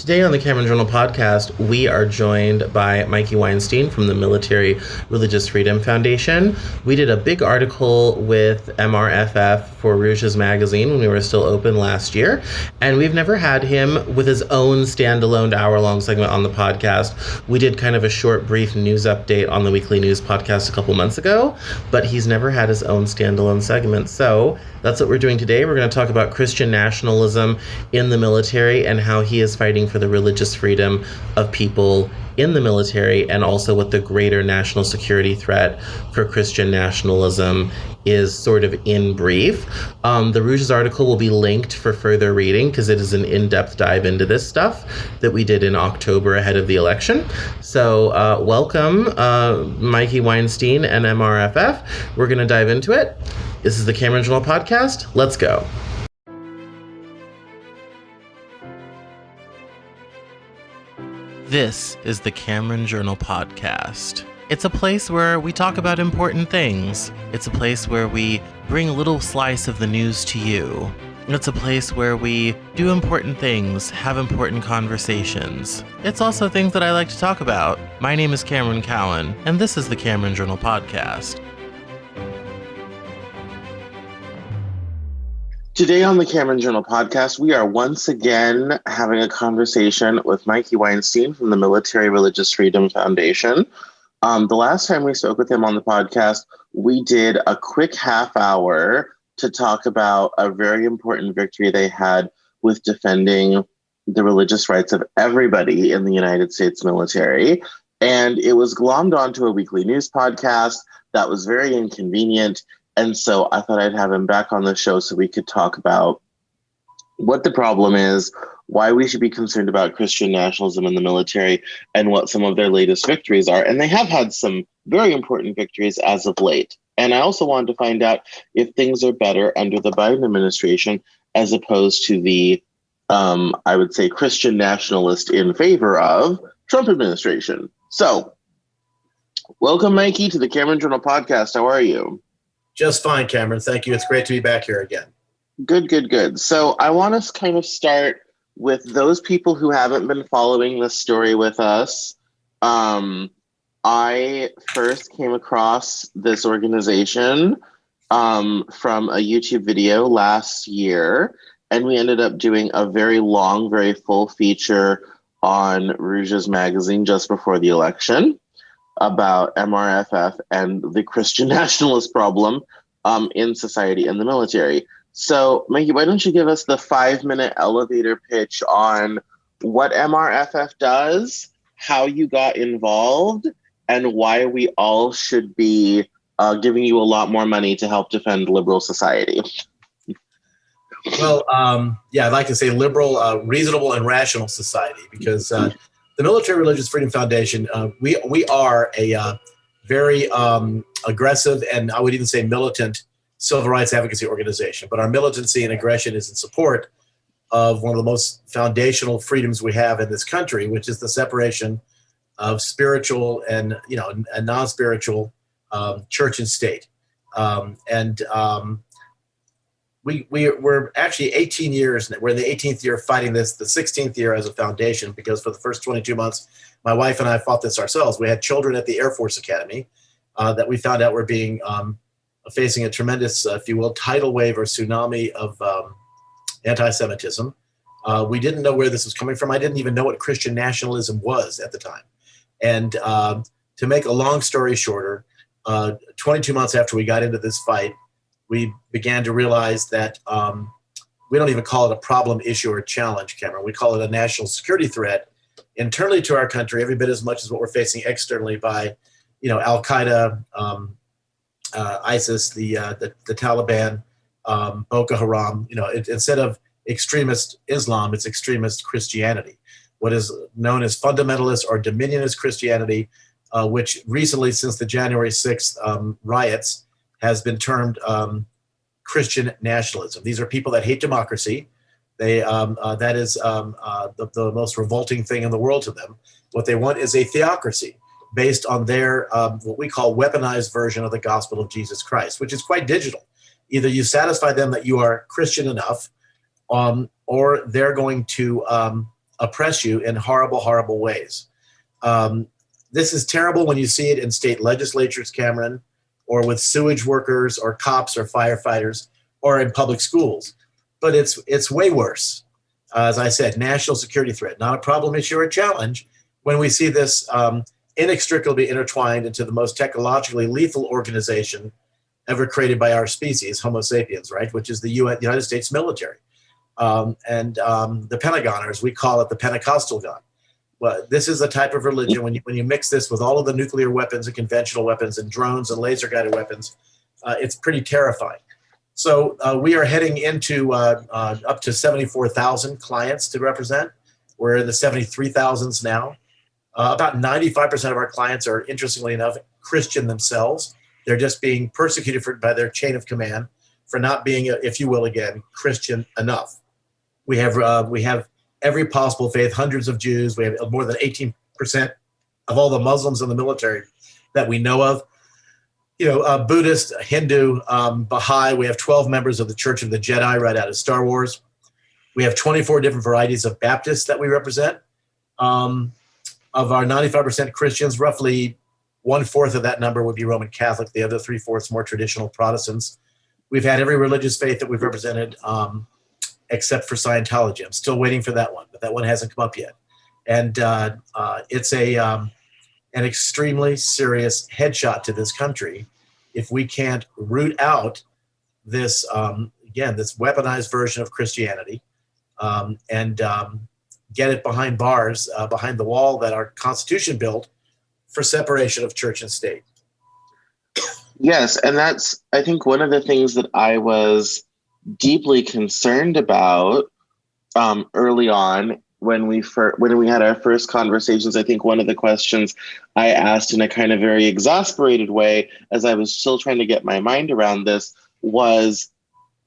Today on the Cameron Journal podcast, we are joined by Mikey Weinstein from the Military Religious Freedom Foundation. We did a big article with MRFF for Rouge's magazine when we were still open last year, and we've never had him with his own standalone hour-long segment on the podcast. We did kind of a short, brief news update on the weekly news podcast a couple months ago, but he's never had his own standalone segment. So that's what we're doing today. We're going to talk about Christian nationalism in the military and how he is fighting for the religious freedom of people in the military, and also what the greater national security threat for Christian nationalism is, sort of in brief. The Rouge's article will be linked for further reading because it is an in-depth dive into this stuff that we did in October ahead of the election. So welcome, Mikey Weinstein and MRFF. We're going to dive into it. This is the Cameron Journal podcast. Let's go. This is the Cameron Journal podcast. It's a place where we talk about important things. It's a place where we bring a little slice of the news to you. It's a place where we do important things, have important conversations. It's also things that I like to talk about. My name is Cameron Cowan, and this is the Cameron Journal podcast. Today on the Cameron Journal podcast, we are once again having a conversation with Mikey Weinstein from the Military Religious Freedom Foundation. The last time we spoke with him on the podcast, we did a quick half hour to talk about a very important victory they had with defending the religious rights of everybody in the United States military. And it was glommed onto a weekly news podcast that was very inconvenient. And so I thought I'd have him back on the show so we could talk about what the problem is, why we should be concerned about Christian nationalism in the military, and what some of their latest victories are. And they have had some very important victories as of late. And I also wanted to find out if things are better under the Biden administration as opposed to the, I would say, Christian nationalist in favor of Trump administration. So welcome, Mikey, to the Cameron Journal podcast. How are you? Just fine, Cameron. Thank you. It's great to be back here again. Good. So I want us to kind of start with those people who haven't been following this story with us. I first came across this organization from a YouTube video last year, and we ended up doing a very long, very full feature on Rouge's magazine just before the election about MRFF and the Christian nationalist problem in society and the military. So, Mikey, why don't you give us the 5-minute elevator pitch on what MRFF does, how you got involved, and why we all should be giving you a lot more money to help defend liberal society. Well, I'd like to say liberal, reasonable, and rational society, because the Military Religious Freedom Foundation, we are a very aggressive and I would even say militant civil rights advocacy organization. But our militancy and aggression is in support of one of the most foundational freedoms we have in this country, which is the separation of spiritual and non-spiritual church and state. We're actually 18 years, we're in the 18th year fighting this, the 16th year as a foundation, because for the first 22 months, my wife and I fought this ourselves. We had children at the Air Force Academy that we found out were being facing a tremendous, if you will, tidal wave or tsunami of anti-Semitism. We didn't know where this was coming from. I didn't even know what Christian nationalism was at the time. And to make a long story shorter, 22 months after we got into this fight, we began to realize that we don't even call it a problem, issue, or challenge, Cameron. We call it a national security threat internally to our country, every bit as much as what we're facing externally by, Al-Qaeda, ISIS, the Taliban, Boko Haram. Instead of extremist Islam, it's extremist Christianity. What is known as fundamentalist or dominionist Christianity, which recently, since the January 6th riots, has been termed Christian nationalism. These are people that hate democracy. They that is the most revolting thing in the world to them. What they want is a theocracy based on their what we call weaponized version of the gospel of Jesus Christ, which is quite digital. Either you satisfy them that you are Christian enough, or they're going to oppress you in horrible, horrible ways. This is terrible when you see it in state legislatures, Cameron, or with sewage workers or cops or firefighters or in public schools. But it's way worse. As I said, national security threat, not a problem, issue, or challenge when we see this inextricably intertwined into the most technologically lethal organization ever created by our species, Homo sapiens, right, which is the United States military. The Pentagon, or as we call it, the Pentecostal gun. Well, this is a type of religion, when you mix this with all of the nuclear weapons and conventional weapons and drones and laser-guided weapons, it's pretty terrifying. So we are heading into up to 74,000 clients to represent. We're in the 73,000s now. About 95% of our clients are, interestingly enough, Christian themselves. They're just being persecuted by their chain of command for not being, if you will, again, Christian enough. We have every possible faith, hundreds of Jews. We have more than 18% of all the Muslims in the military that we know of. Buddhist, Hindu, Baha'i. We have 12 members of the Church of the Jedi right out of Star Wars. We have 24 different varieties of Baptists that we represent. Of our 95% Christians, roughly 1/4 of that number would be Roman Catholic. The other 3/4 more traditional Protestants. We've had every religious faith that we've represented, except for Scientology. I'm still waiting for that one, but that one hasn't come up yet. And it's an extremely serious headshot to this country if we can't root out this, this weaponized version of Christianity and get it behind bars, behind the wall that our Constitution built for separation of church and state. Yes, and that's, I think, one of the things that I was deeply concerned about early on when we had our first conversations. I think one of the questions I asked in a kind of very exasperated way, as I was still trying to get my mind around this, was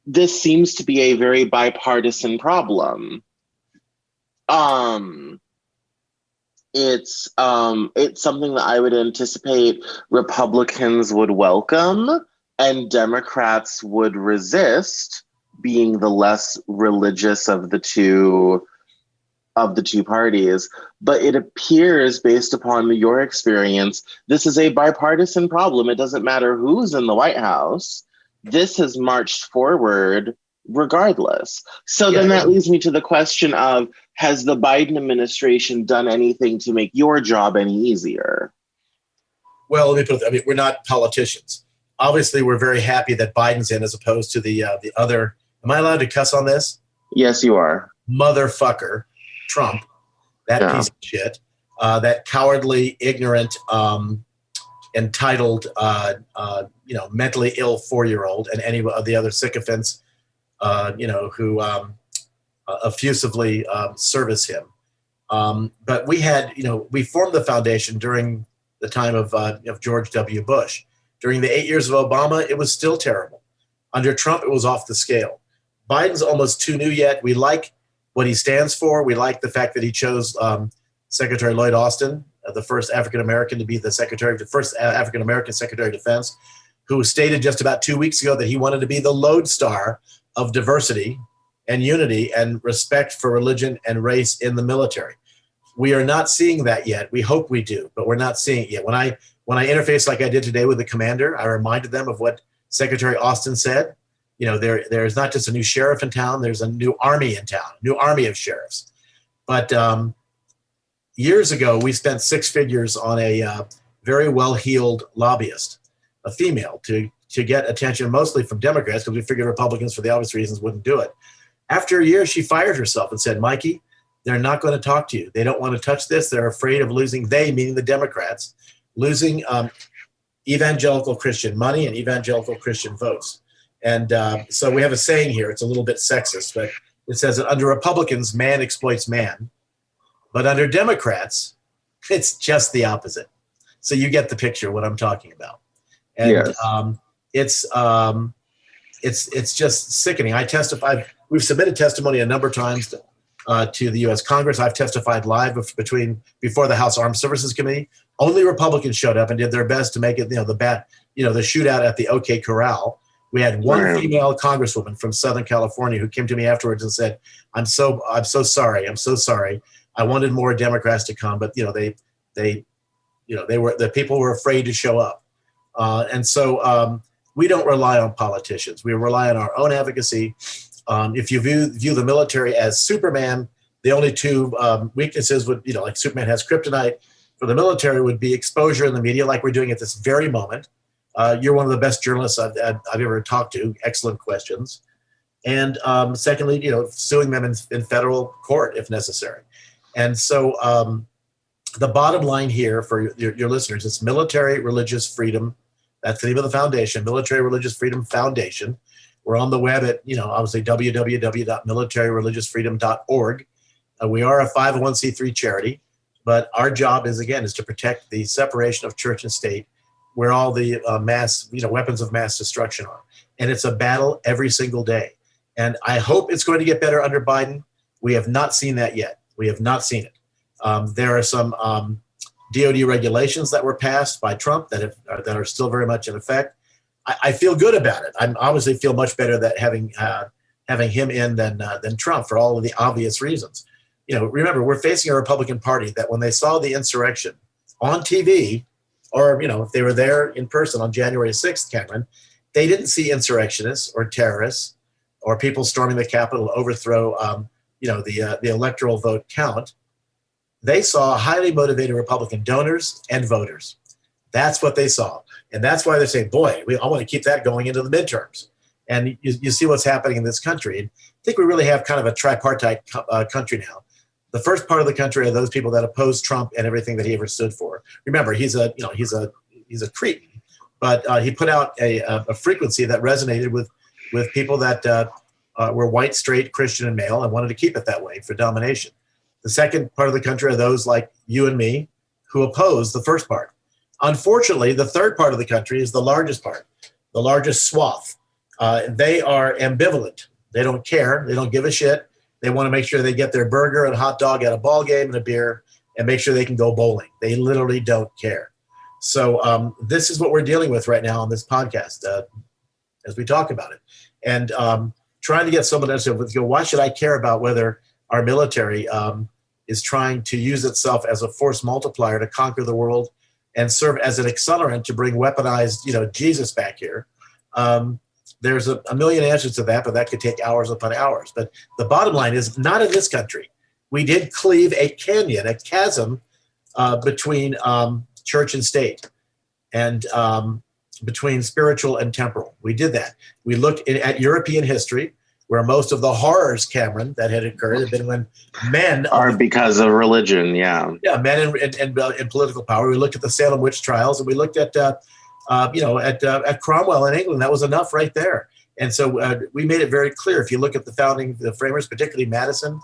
this seems to be a very bipartisan problem. It's something that I would anticipate Republicans would welcome and Democrats would resist, being the less religious of the two parties. But it appears, based upon your experience, this is a bipartisan problem. It doesn't matter who's in the White House. This has marched forward regardless. So then that leads me to the question of, has the Biden administration done anything to make your job any easier? Well, let me put it, we're not politicians. Obviously, we're very happy that Biden's in as opposed to the other. Am I allowed to cuss on this? Yes, you are. Motherfucker, Trump, that piece of shit, that cowardly, ignorant, entitled, mentally ill 4-year-old, and any of the other sycophants, who effusively service him. But we had, we formed the foundation during the time of George W. Bush. During the 8 years of Obama, it was still terrible. Under Trump, it was off the scale. Biden's almost too new yet. We like what he stands for. We like the fact that he chose Secretary Lloyd Austin, the first African-American to be the first African-American Secretary of Defense, who stated just about 2 weeks ago that he wanted to be the lodestar of diversity and unity and respect for religion and race in the military. We are not seeing that yet. We hope we do, but we're not seeing it yet. When I interfaced like I did today with the commander, I reminded them of what Secretary Austin said. There's not just a new sheriff in town, there's a new army in town, new army of sheriffs. But years ago, we spent 6 figures on a very well-heeled lobbyist, a female, to get attention mostly from Democrats, because we figured Republicans, for the obvious reasons, wouldn't do it. After a year, she fired herself and said, Mikey, they're not going to talk to you. They don't want to touch this. They're afraid of losing, they, meaning the Democrats, losing evangelical Christian money and evangelical Christian votes. And so we have a saying here. It's a little bit sexist, but it says that under Republicans, man exploits man. But under Democrats, it's just the opposite. So you get the picture, what I'm talking about. And yes. It's just sickening. We've submitted testimony a number of times to the U.S. Congress. I've testified live before the House Armed Services Committee. Only Republicans showed up and did their best to make it, the shootout at the OK Corral. We had one female congresswoman from Southern California who came to me afterwards and said, I'm so sorry. I'm so sorry. I wanted more Democrats to come, but the people were afraid to show up. And so we don't rely on politicians. We rely on our own advocacy. If you view the military as Superman, the only two weaknesses would, like Superman has kryptonite, for the military would be exposure in the media, like we're doing at this very moment. You're one of the best journalists I've ever talked to. Excellent questions. And secondly, suing them in federal court if necessary. And so the bottom line here for your listeners is Military Religious Freedom. That's the name of the foundation, Military Religious Freedom Foundation. We're on the web at, obviously www.militaryreligiousfreedom.org. We are a 501c3 charity, but our job is to protect the separation of church and state, where all the weapons of mass destruction are. And it's a battle every single day. And I hope it's going to get better under Biden. We have not seen that yet. We have not seen it. There are some DOD regulations that were passed by Trump that are still very much in effect. I feel good about it. I obviously feel much better that having him in than Trump for all of the obvious reasons. Remember, we're facing a Republican Party that when they saw the insurrection on TV, or if they were there in person on January 6th, Cameron, they didn't see insurrectionists or terrorists or people storming the Capitol to overthrow the electoral vote count. They saw highly motivated Republican donors and voters. That's what they saw. And that's why they say, boy, I want to keep that going into the midterms. And you see what's happening in this country. And I think we really have kind of a tripartite country now. The first part of the country are those people that oppose Trump and everything that he ever stood for. Remember, he's a cretin, but he put out a frequency that resonated with people that were white, straight, Christian, and male, and wanted to keep it that way for domination. The second part of the country are those like you and me who oppose the first part. Unfortunately, the third part of the country is the largest part, the largest swath. They are ambivalent. They don't care. They don't give a shit. They want to make sure they get their burger and hot dog at a ball game and a beer and make sure they can go bowling. They literally don't care. So this is what we're dealing with right now on this podcast as we talk about it. And trying to get someone else to go, why should I care about whether our military is trying to use itself as a force multiplier to conquer the world and serve as an accelerant to bring weaponized, Jesus back here. There's a million answers to that, but that could take hours upon hours. But the bottom line is not in this country. We did cleave a canyon, a chasm between church and state and between spiritual and temporal. We did that. We looked at European history, where most of the horrors, Cameron, that had occurred have been when men are because of religion. Yeah, men and political power. We looked at the Salem witch trials, and we looked at Cromwell in England. That was enough right there. And so we made it very clear. If you look at the framers, particularly Madison,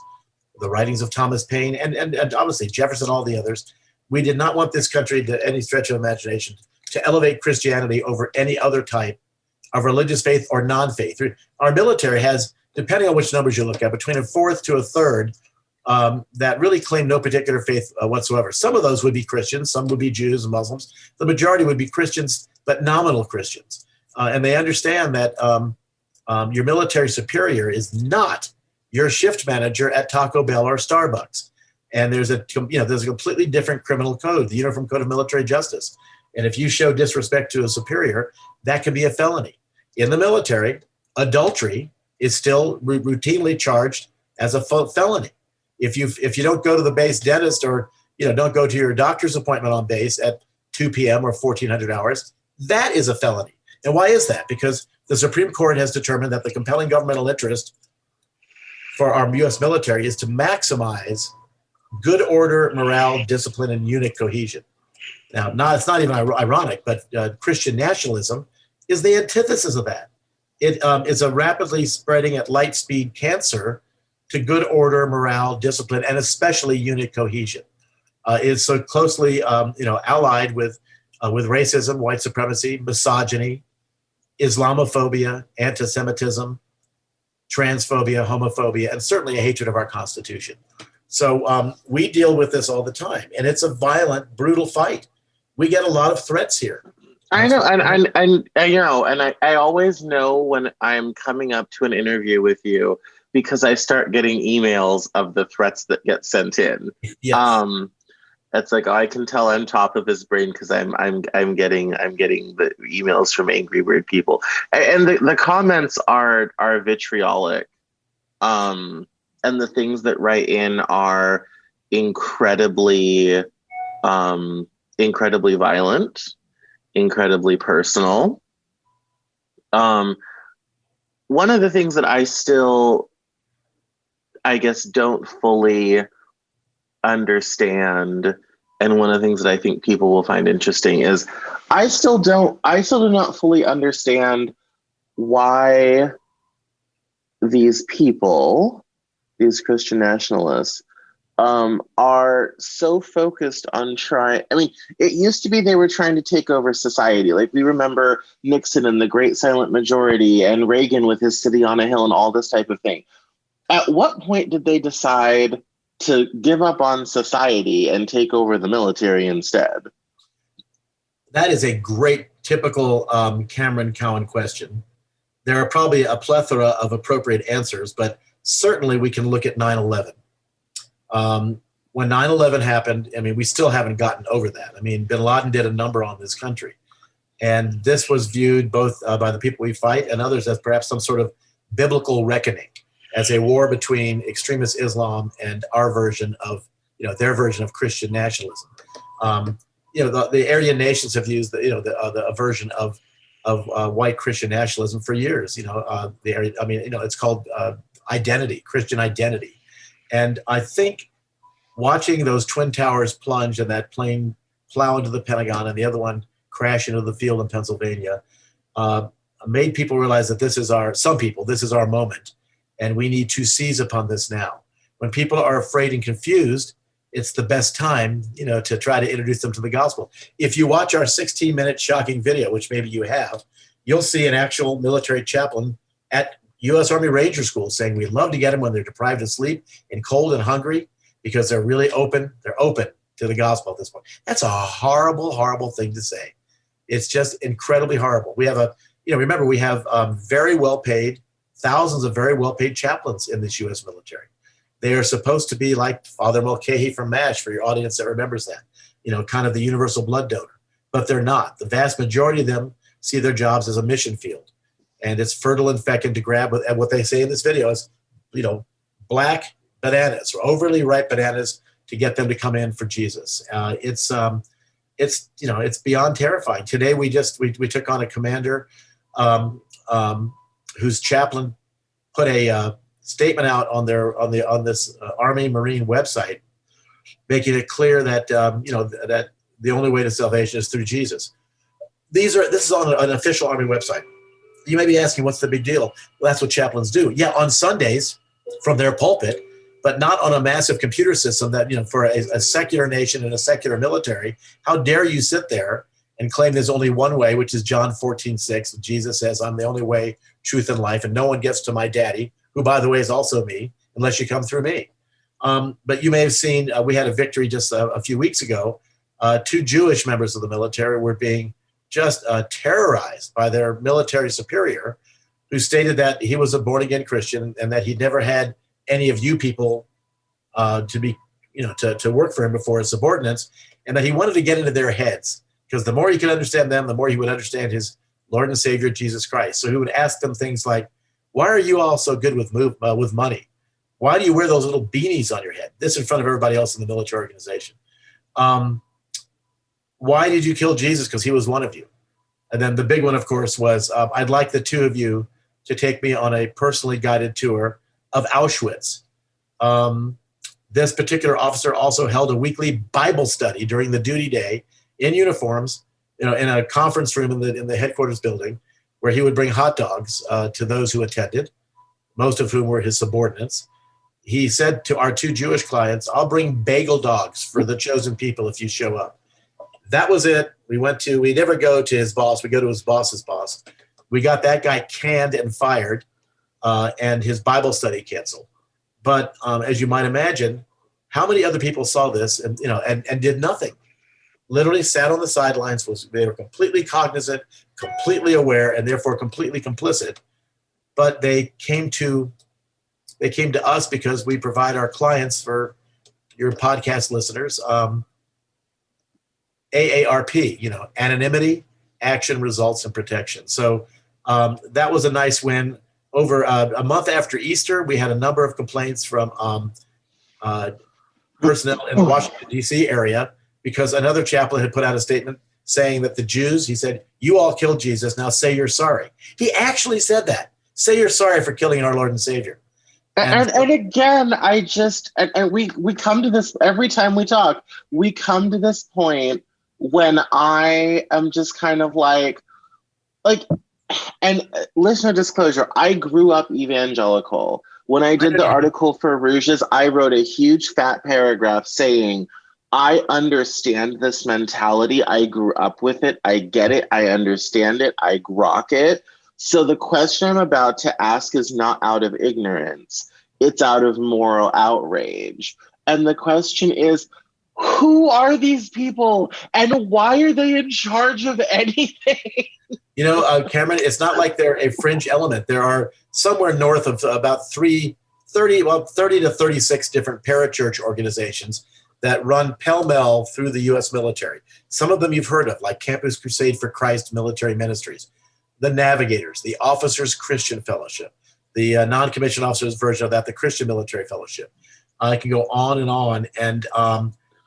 the writings of Thomas Paine, and obviously Jefferson, all the others, we did not want this country, to any stretch of imagination, to elevate Christianity over any other type of religious faith or non-faith. Our military has, depending on which numbers you look at, between a fourth to a third that really claim no particular faith whatsoever. Some of those would be Christians, some would be Jews and Muslims. The majority would be Christians, but nominal Christians. And they understand that your military superior is not your shift manager at Taco Bell or Starbucks. And there's a completely different criminal code, the Uniform Code of Military Justice. And if you show disrespect to a superior, that can be a felony. In the military, adultery is still routinely charged as a felony. If you don't go to the base dentist or don't go to your doctor's appointment on base at 2 p.m. or 1400 hours, that is a felony. And why is that? Because the Supreme Court has determined that the compelling governmental interest for our U.S. military is to maximize good order, morale, discipline, and unit cohesion. Now, it's not even ironic, but Christian nationalism is the antithesis of that. It is a rapidly spreading at light speed cancer to good order, morale, discipline, and especially unit cohesion. It's so closely allied with racism, white supremacy, misogyny, Islamophobia, anti-Semitism, transphobia, homophobia, and certainly a hatred of our Constitution. So we deal with this all the time, and it's a violent, brutal fight. We get a lot of threats here. I know, and I always know when I'm coming up to an interview with you because I start getting emails of the threats that get sent in. Yes. It's like, I can tell I'm top of his brain because I'm getting the emails from angry weird people, and the comments are vitriolic, and the things that write in are incredibly incredibly violent, incredibly personal. One of the things that I still, I guess, don't fully understand, and one of the things that I think people will find interesting is I still do not fully understand why these people, these Christian nationalists, are so focused on trying. I mean, it used to be they were trying to take over society. Like, we remember Nixon and the Great Silent Majority and Reagan with his City on a Hill and all this type of thing. At what point did they decide to give up on society and take over the military instead? That is a great typical Cameron Cowan question. There are probably a plethora of appropriate answers, but certainly we can look at 9/11. When 9/11 happened, I mean, we still haven't gotten over that. I mean, bin Laden did a number on this country. And this was viewed both by the people we fight and others as perhaps some sort of biblical reckoning, as a war between extremist Islam and our version of, their version of Christian nationalism. The Aryan nations have used the version of white Christian nationalism for years. It's called identity, Christian identity. And I think watching those Twin Towers plunge and that plane plow into the Pentagon and the other one crash into the field in Pennsylvania made people realize that this is our moment, and we need to seize upon this now. When people are afraid and confused, it's the best time, to try to introduce them to the gospel. If you watch our 16-minute shocking video, which maybe you have, you'll see an actual military chaplain at U.S. Army Ranger School saying we'd love to get them when they're deprived of sleep and cold and hungry because they're really open. They're open to the gospel at this point. That's a horrible, horrible thing to say. It's just incredibly horrible. We have remember, we have very well-paid, thousands of very well-paid chaplains in this U.S. military. They are supposed to be like Father Mulcahy from MASH, for your audience that remembers that, kind of the universal blood donor. But they're not. The vast majority of them see their jobs as a mission field. And it's fertile and fecund to grab what they say in this video is, black bananas or overly ripe bananas to get them to come in for Jesus. It's beyond terrifying. Today we took on a commander whose chaplain put a statement out on this Army Marine website, making it clear that that the only way to salvation is through Jesus. This is on an official Army website. You may be asking, what's the big deal? Well, that's what chaplains do. Yeah, on Sundays from their pulpit, but not on a massive computer system that, for a secular nation and a secular military. How dare you sit there and claim there's only one way, which is John 14:6. Jesus says, I'm the only way, truth, and life, and no one gets to my daddy, who, by the way, is also me, unless you come through me. But you may have seen, we had a victory just a few weeks ago. 2 Jewish members of the military were being just terrorized by their military superior, who stated that he was a born-again Christian and that he'd never had any of you people to work for him before as subordinates, and that he wanted to get into their heads, because the more he could understand them, the more he would understand his Lord and Savior, Jesus Christ. So he would ask them things like, why are you all so good with money? Why do you wear those little beanies on your head? This in front of everybody else in the military organization. Why did you kill Jesus? Because he was one of you. And then the big one, of course, was I'd like the 2 of you to take me on a personally guided tour of Auschwitz. This particular officer also held a weekly Bible study during the duty day in uniforms, in a conference room in the headquarters building, where he would bring hot dogs to those who attended, most of whom were his subordinates. He said to our 2 Jewish clients, I'll bring bagel dogs for the chosen people if you show up. That was it. We never go to his boss. We go to his boss's boss. We got that guy canned and fired, and his Bible study canceled. But as you might imagine, how many other people saw this and did nothing? Literally sat on the sidelines. They were completely cognizant, completely aware, and therefore completely complicit. But they came to They came to us because we provide our clients, for your podcast listeners, AARP, anonymity, action, results, and protection. So that was a nice win. Over a month after Easter, we had a number of complaints from personnel in the Washington, D.C. area, because another chaplain had put out a statement saying that the Jews, he said, you all killed Jesus, now say you're sorry. He actually said that. Say you're sorry for killing our Lord and Savior. And again, we come to this every time we talk. We come to this point when I am just kind of like, and listener disclosure, I grew up evangelical. When I did the article for Rouges, I wrote a huge fat paragraph saying, I understand this mentality. I grew up with it. I get it. I understand it. I grok it. So the question I'm about to ask is not out of ignorance. It's out of moral outrage. And the question is, who are these people and why are they in charge of anything? Cameron, it's not like they're a fringe element. There are somewhere north of about 30 to 36 different parachurch organizations that run pell-mell through the U.S. military. Some of them you've heard of, like Campus Crusade for Christ Military Ministries, the Navigators, the Officers Christian Fellowship, the non-commissioned officers version of that, the Christian Military Fellowship. I can go on. And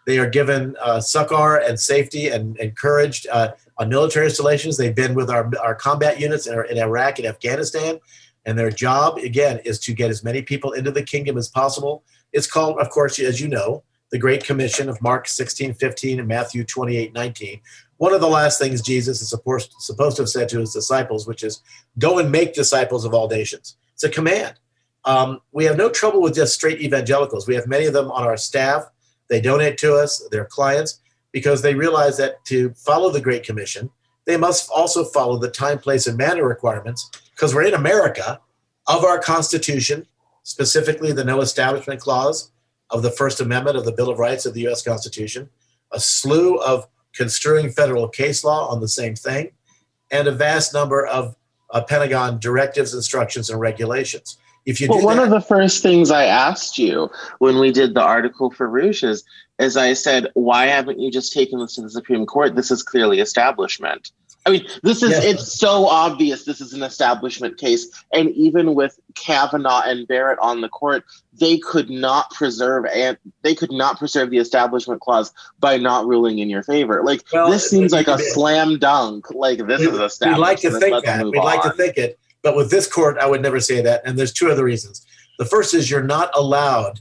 they are given succor and safety and encouraged on military installations. They've been with our combat units in Iraq and Afghanistan. And their job, again, is to get as many people into the kingdom as possible. It's called, of course, as you know, the Great Commission of Mark 16:15 and Matthew 28:19. One of the last things Jesus is supposed to have said to his disciples, which is, go and make disciples of all nations. It's a command. We have no trouble with just straight evangelicals. We have many of them on our staff. They donate to us, they're clients, because they realize that to follow the Great Commission, they must also follow the time, place, and manner requirements, because we're in America, of our Constitution, specifically the No Establishment Clause of the First Amendment of the Bill of Rights of the U.S. Constitution, a slew of construing federal case law on the same thing, and a vast number of Pentagon directives, instructions, and regulations. If you one of the first things I asked you when we did the article for Rouges is I said, why haven't you just taken this to the Supreme Court? This is clearly establishment. I mean, it's so obvious this is an establishment case. And even with Kavanaugh and Barrett on the court, they could not preserve the establishment clause by not ruling in your favor. This seems like a slam dunk. This is establishment. We'd like to think that. We'd like to think it. But with this court, I would never say that. And there's two other reasons. The first is you're not allowed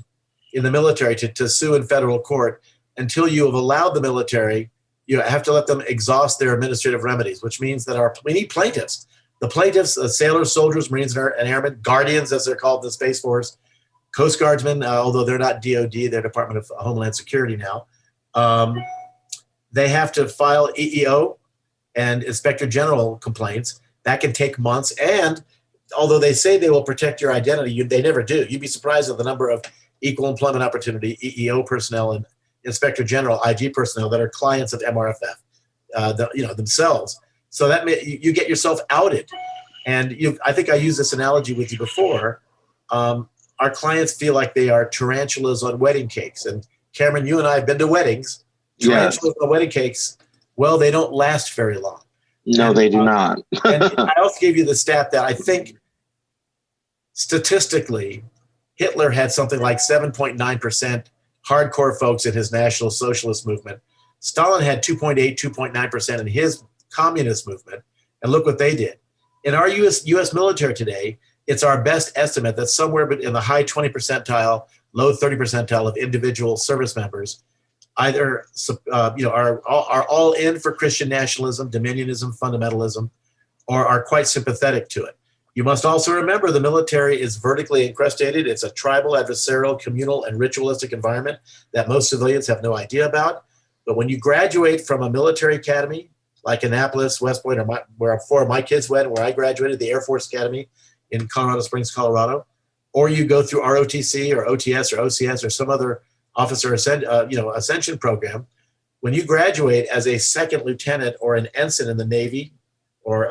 in the military to sue in federal court until you have allowed the military. You have to let them exhaust their administrative remedies, which means that we need plaintiffs. The plaintiffs, sailors, soldiers, Marines, and airmen, guardians, as they're called in the Space Force, Coast Guardsmen, although they're not DOD, they're Department of Homeland Security now. They have to file EEO and Inspector General complaints. That can take months. And although they say they will protect your identity, they never do. You'd be surprised at the number of equal employment opportunity, EEO personnel, and Inspector General, IG personnel that are clients of MRFF, themselves. So that you get yourself outed. And I think I used this analogy with you before. Our clients feel like they are tarantulas on wedding cakes. And Cameron, you and I have been to weddings. Tarantulas on wedding cakes, well, they don't last very long. No, they do not. And I also gave you the stat that I think statistically, Hitler had something like 7.9% hardcore folks in his National Socialist movement. Stalin had 2.8, 2.9% in his communist movement. And look what they did. In our U.S. military today, it's our best estimate that somewhere in the high 20 percentile, low 30 percentile of individual service members either are all in for Christian nationalism, dominionism, fundamentalism, or are quite sympathetic to it. You must also remember the military is vertically incrustated. It's a tribal, adversarial, communal, and ritualistic environment that most civilians have no idea about. But when you graduate from a military academy like Annapolis, West Point, or where four of my kids went, where I graduated, the Air Force Academy in Colorado Springs, Colorado, or you go through ROTC or OTS or OCS or some other officer ascension program, when you graduate as a second lieutenant or an ensign in the Navy or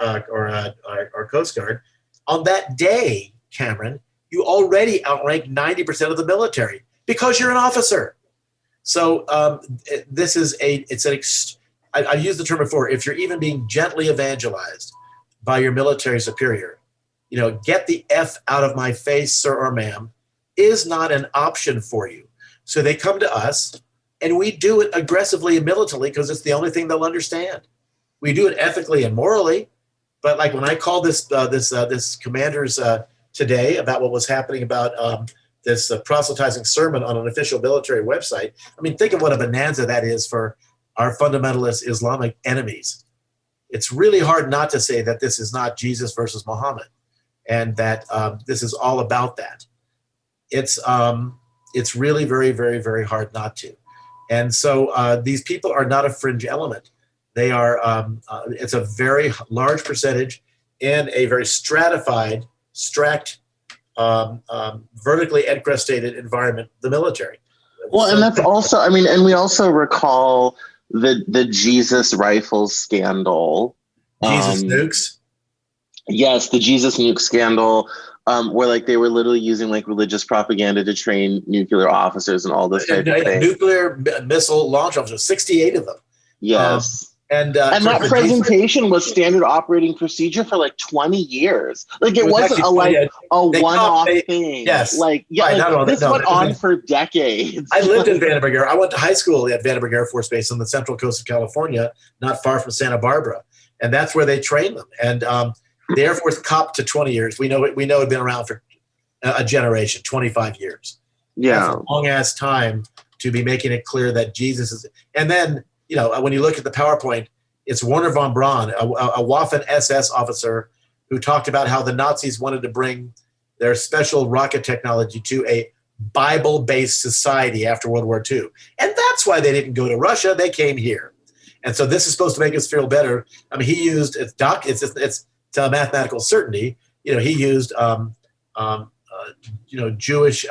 Coast Guard, on that day, Cameron, you already outrank 90% of the military because you're an officer. So this is I used the term before, if you're even being gently evangelized by your military superior, get the F out of my face, sir or ma'am, is not an option for you. So they come to us, and we do it aggressively and militantly because it's the only thing they'll understand. We do it ethically and morally, but like when I called this commanders today about what was happening about this proselytizing sermon on an official military website, I mean, think of what a bonanza that is for our fundamentalist Islamic enemies. It's really hard not to say that this is not Jesus versus Muhammad, and that this is all about that. It's really very, very, very hard not to. And so these people are not a fringe element. They are, it's a very large percentage in a very stratified, vertically encrustated environment, the military. Well, and that's also, I mean, and we also recall the Jesus rifles scandal. Jesus nukes? Yes, the Jesus nuke scandal, where like they were literally using like religious propaganda to train nuclear officers and all this type of thing. Nuclear missile launch officers, 68 of them. Yes. And that presentation was standard operating procedure for like 20 years. Like it wasn't a one-off thing. Yes. Like, yeah, right, this went on for decades. I lived in Vandenberg. I went to high school at Vandenberg Air Force Base on the central coast of California, not far from Santa Barbara. And that's where they trained them. And the Air Force copped to 20 years. We know it had been around for a generation, 25 years. Yeah. That's a long-ass time to be making it clear that Jesus is. And then, when you look at the PowerPoint, it's Werner von Braun, a Waffen SS officer who talked about how the Nazis wanted to bring their special rocket technology to a Bible-based society after World War II. And that's why they didn't go to Russia. They came here. And so this is supposed to make us feel better. I mean, he used, it's a mathematical certainty. He used, Jewish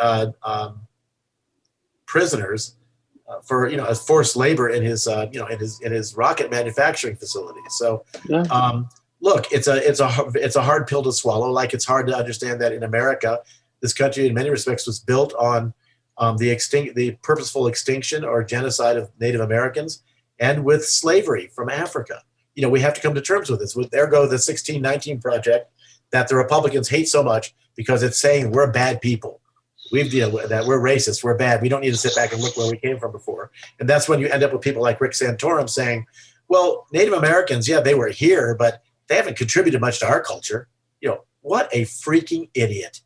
prisoners for as forced labor in his in his rocket manufacturing facility. So look, it's a hard pill to swallow. Like it's hard to understand that in America, this country in many respects was built on the purposeful extinction or genocide of Native Americans, and with slavery from Africa. We have to come to terms with this. Ergo, the 1619 Project that the Republicans hate so much because it's saying we're bad people. That we're racist, we're bad. We don't need to sit back and look where we came from before. And that's when you end up with people like Rick Santorum saying, well, Native Americans, yeah, they were here, but they haven't contributed much to our culture. What a freaking idiot.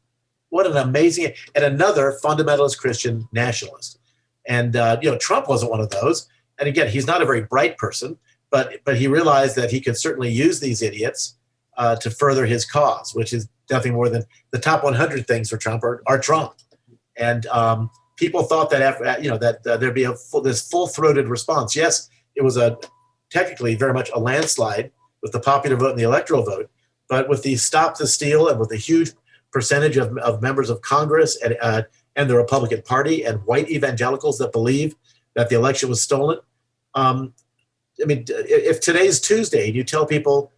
What an amazing, and another fundamentalist Christian nationalist. And, Trump wasn't one of those. And again, he's not a very bright person, but he realized that he could certainly use these idiots to further his cause, which is nothing more than the top 100 things for Trump are Trump. And people thought that after, there'd be this full-throated response. Yes, it was technically very much a landslide with the popular vote and the electoral vote, but with the Stop the Steal and with the huge percentage of members of Congress and the Republican Party and white evangelicals that believe that the election was stolen. If today's Tuesday and you tell people,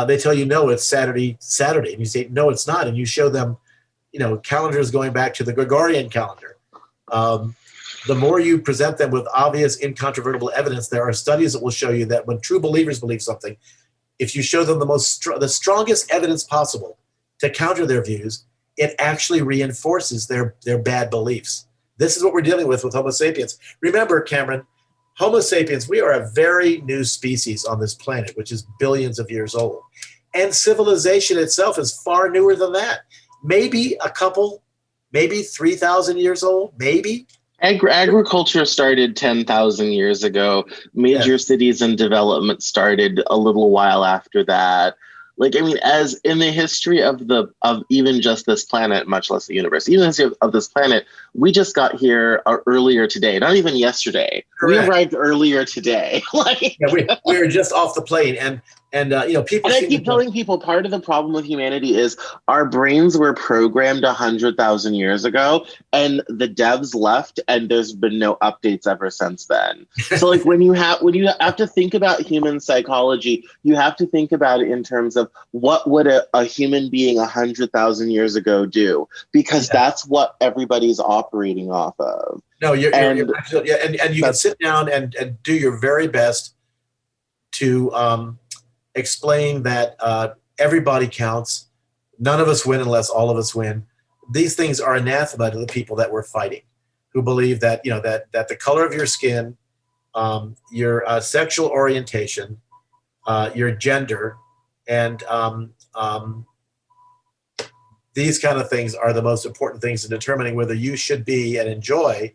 they tell you, no, it's Saturday, and you say, no, it's not, and you show them, calendars going back to the Gregorian calendar. The more you present them with obvious, incontrovertible evidence, there are studies that will show you that when true believers believe something, if you show them the strongest evidence possible to counter their views, it actually reinforces their bad beliefs. This is what we're dealing with Homo sapiens. Remember, Cameron, Homo sapiens, we are a very new species on this planet, which is billions of years old. And civilization itself is far newer than that. Maybe 3,000 years old, maybe. Agriculture started 10,000 years ago. Major cities and development started a little while after that. As in the history of even just this planet, much less the universe, even in the history of this planet, we just got here earlier today, not even yesterday. Correct. We arrived earlier today. Like, yeah, we were just off the plane, and people. And I keep telling people part of the problem with humanity is our brains were programmed 100,000 years ago, and the devs left, and there's been no updates ever since then. So, like, when you have to think about human psychology, you have to think about it in terms of what would a human being 100,000 years ago do, because that's what everybody's operating off of. No, you're absolutely, and you can sit down and do your very best to explain that everybody counts. None of us win unless all of us win. These things are anathema to the people that we're fighting, who believe that that the color of your skin, your sexual orientation, your gender, and these kind of things are the most important things in determining whether you should be and enjoy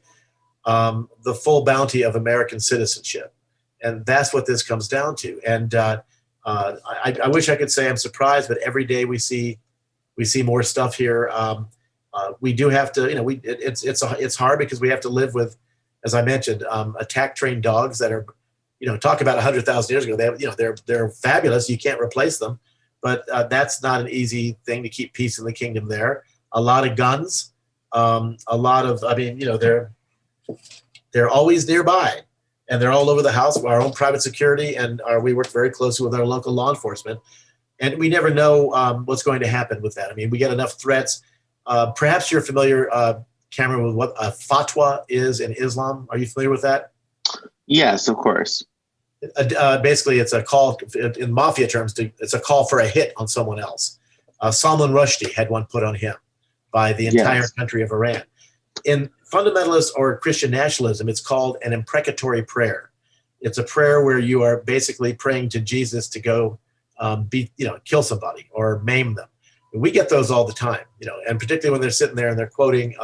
the full bounty of American citizenship. And that's what this comes down to. And I wish I could say I'm surprised, but every day we see more stuff here. We do have to, it's hard because we have to live with, as I mentioned, attack trained dogs that are, talk about 100,000 years ago. They're fabulous. You can't replace them, but that's not an easy thing to keep peace in the kingdom there. A lot of guns, a lot of, they're always nearby. And they're all over the house, our own private security, and we work very closely with our local law enforcement. And we never know what's going to happen with that. I mean, we get enough threats. Perhaps you're familiar, Cameron, with what a fatwa is in Islam. Are you familiar with that? Yes, of course. Basically, it's a call, in mafia terms, it's a call for a hit on someone else. Salman Rushdie had one put on him by the entire country of Iran. In fundamentalist or Christian nationalism, it's called an imprecatory prayer. It's a prayer where you are basically praying to Jesus to go kill somebody or maim them. And we get those all the time, and particularly when they're sitting there and they're quoting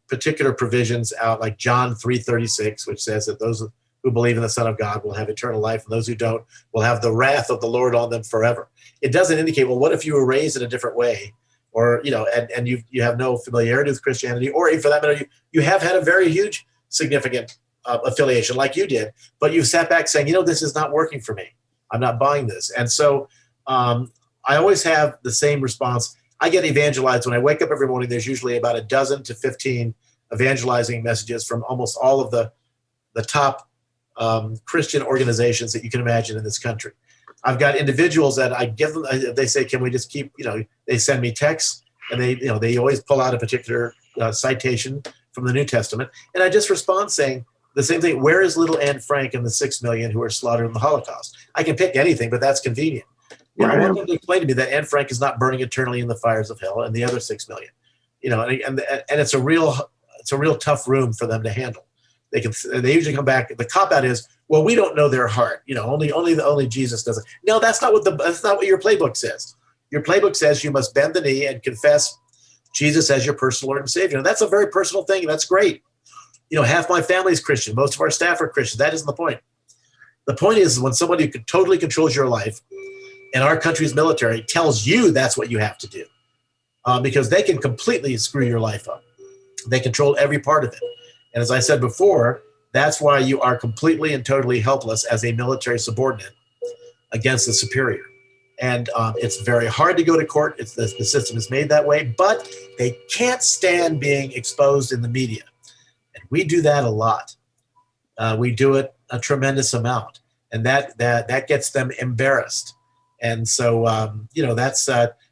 particular provisions out, like John 3:36, which says that those who believe in the Son of God will have eternal life, and those who don't will have the wrath of the Lord on them forever. It doesn't indicate, well, what if you were raised in a different way? Or, and you have no familiarity with Christianity, or for that matter, you have had a very huge, significant affiliation like you did, but you've sat back saying, this is not working for me. I'm not buying this. And so I always have the same response. I get evangelized. When I wake up every morning, there's usually about a dozen to 15 evangelizing messages from almost all of the top Christian organizations that you can imagine in this country. I've got individuals that I give them, they say, can we just keep, they send me texts, and they always pull out a particular citation from the New Testament. And I just respond saying the same thing. Where is little Anne Frank and the 6 million who were slaughtered in the Holocaust? I can pick anything, but that's convenient. I want them to explain to me that Anne Frank is not burning eternally in the fires of hell, and the other 6 million, and it's a real tough room for them to handle. They usually come back. The cop out is, well, we don't know their heart. Only Jesus does it. No, that's not what your playbook says. Your playbook says you must bend the knee and confess Jesus as your personal Lord and Savior. And that's a very personal thing, and that's great. Half my family is Christian. Most of our staff are Christian. That isn't the point. The point is when somebody totally controls your life, and our country's military tells you that's what you have to do, because they can completely screw your life up. They control every part of it. And as I said before, that's why you are completely and totally helpless as a military subordinate against the superior. And it's very hard to go to court. The system is made that way, but they can't stand being exposed in the media. And we do that a lot. We do it a tremendous amount. And that gets them embarrassed. And so, that's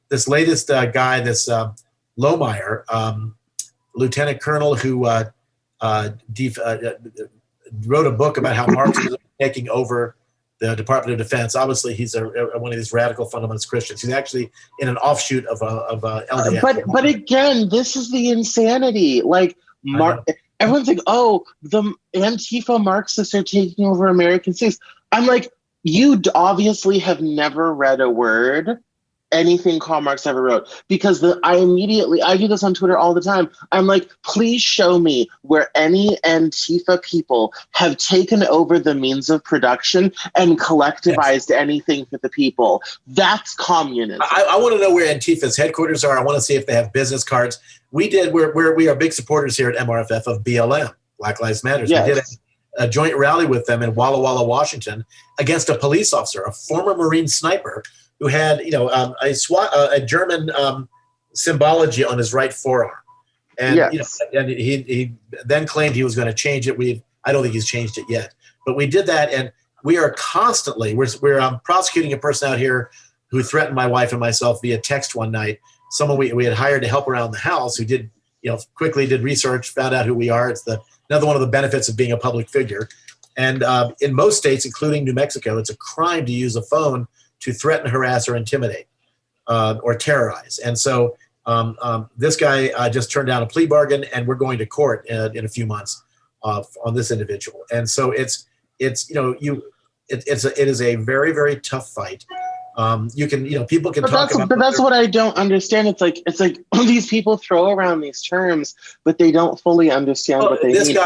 this latest guy, this Lohmeyer, lieutenant colonel who wrote a book about how Marxism is taking over the Department of Defense. Obviously, he's one of these radical fundamentalist Christians. He's actually in an offshoot of LDS. But again, this is the insanity. Like, everyone's like, oh, the Antifa Marxists are taking over American cities. I'm like, you obviously have never read a word anything Karl Marx ever wrote, because I do this on Twitter all the time. I'm like, please show me where any Antifa people have taken over the means of production and collectivized anything for the people. That's communism. I want to know where Antifa's headquarters are. I want to see if they have business cards. We are big supporters here at MRFF of BLM, Black Lives Matter. Yes. We did a joint rally with them in Walla Walla, Washington, against a police officer, a former Marine sniper, who had a German symbology on his right forearm, and and he then claimed he was going to change it. I don't think he's changed it yet, but we did that, and we are constantly we're prosecuting a person out here who threatened my wife and myself via text one night. Someone we had hired to help around the house, who quickly did research, found out who we are. It's another one of the benefits of being a public figure. And in most states, including New Mexico, it's a crime to use a phone to threaten, harass, or intimidate or terrorize. And so this guy just turned down a plea bargain, and we're going to court in a few months on this individual. And so it is a very, very tough fight. People can talk about. But that's what I don't understand. It's like these people throw around these terms, but they don't fully understand what they mean.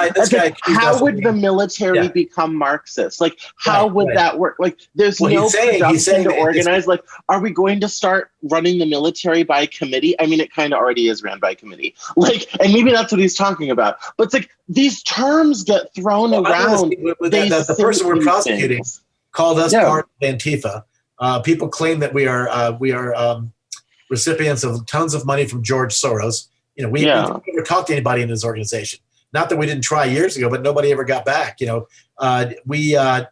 How would the military become Marxist? Like, how would that work? Like, there's no production to organize. Like, are we going to start running the military by committee? I mean, it kind of already is ran by committee. Like, and maybe that's what he's talking about. But it's like these terms get thrown around. The person we're prosecuting called us part of Antifa. People claim that we are recipients of tons of money from George Soros. We never talked to anybody in this organization. Not that we didn't try years ago, but nobody ever got back. I get the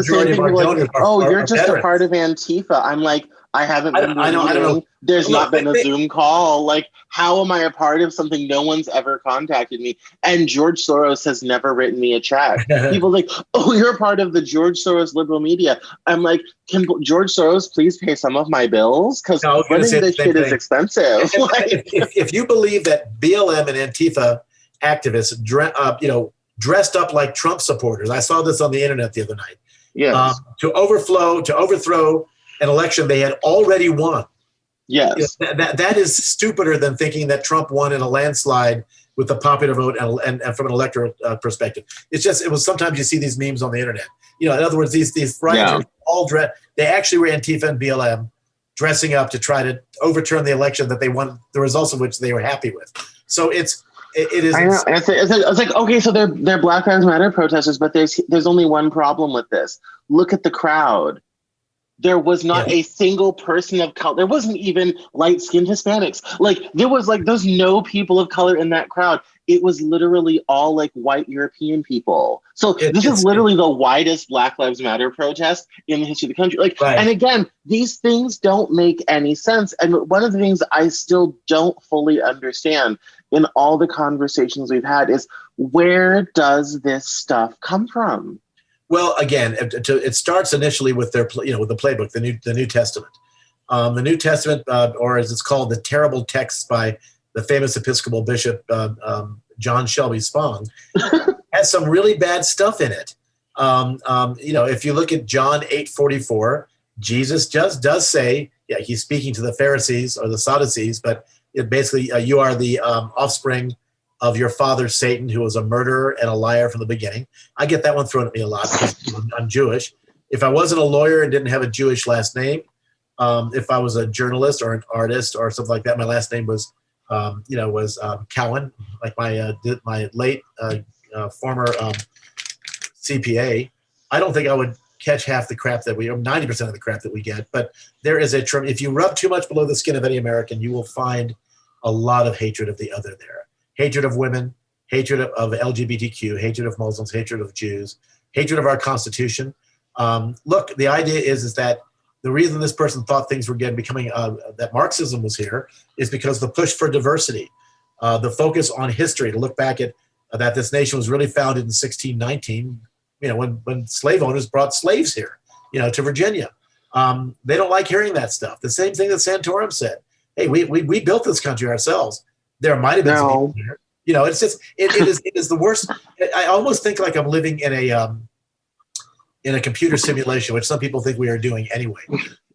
same thing. Like, you're just a part of Antifa. I'm like, I haven't been. I don't know. There's not been a Zoom call. Like, how am I a part of something? No one's ever contacted me. And George Soros has never written me a check. People like, oh, you're a part of the George Soros liberal media. I'm like, can George Soros please pay some of my bills? Because running this shit is expensive. If you believe that BLM and Antifa activists, dressed up like Trump supporters, I saw this on the internet the other night. Yes. To overthrow an election they had already won. Yes. That is stupider than thinking that Trump won in a landslide with the popular vote and from an electoral perspective. Sometimes you see these memes on the internet. In other words, these rioters they actually were Antifa and BLM dressing up to try to overturn the election that they won, the results of which they were happy with. So it is. I know. It's like, okay, so they're Black Lives Matter protesters, but there's only one problem with this. Look at the crowd. There was not a single person of color. There wasn't even light-skinned Hispanics. Like, there's no people of color in that crowd. It was literally all like white European people. So this is literally the widest Black Lives Matter protest in the history of the country. Like, and again, these things don't make any sense. And one of the things I still don't fully understand in all the conversations we've had is, where does this stuff come from? Well, again, it starts initially with with the playbook, the New Testament. The New Testament, or as it's called, the terrible texts by the famous Episcopal Bishop John Shelby Spong, has some really bad stuff in it. If you look at John 8:44, Jesus just does say, he's speaking to the Pharisees or the Sadducees, but it basically, you are the offspring of your father Satan, who was a murderer and a liar from the beginning. I get that one thrown at me a lot because I'm Jewish. If I wasn't a lawyer and didn't have a Jewish last name, if I was a journalist or an artist or something like that, my last name was Cowan, like my late former CPA. I don't think I would catch half the crap that 90% of the crap that we get. But there is if you rub too much below the skin of any American, you will find a lot of hatred of the other there. Hatred of women, hatred of LGBTQ, hatred of Muslims, hatred of Jews, hatred of our Constitution. Look, the idea is that the reason this person thought things were becoming that Marxism was here is because the push for diversity, the focus on history, to look back at that this nation was really founded in 1619, when slave owners brought slaves here, to Virginia. They don't like hearing that stuff. The same thing that Santorum said. Hey, we built this country ourselves. There might have been some people here. It's just it is the worst. I almost think like I'm living in a computer simulation, which some people think we are doing anyway.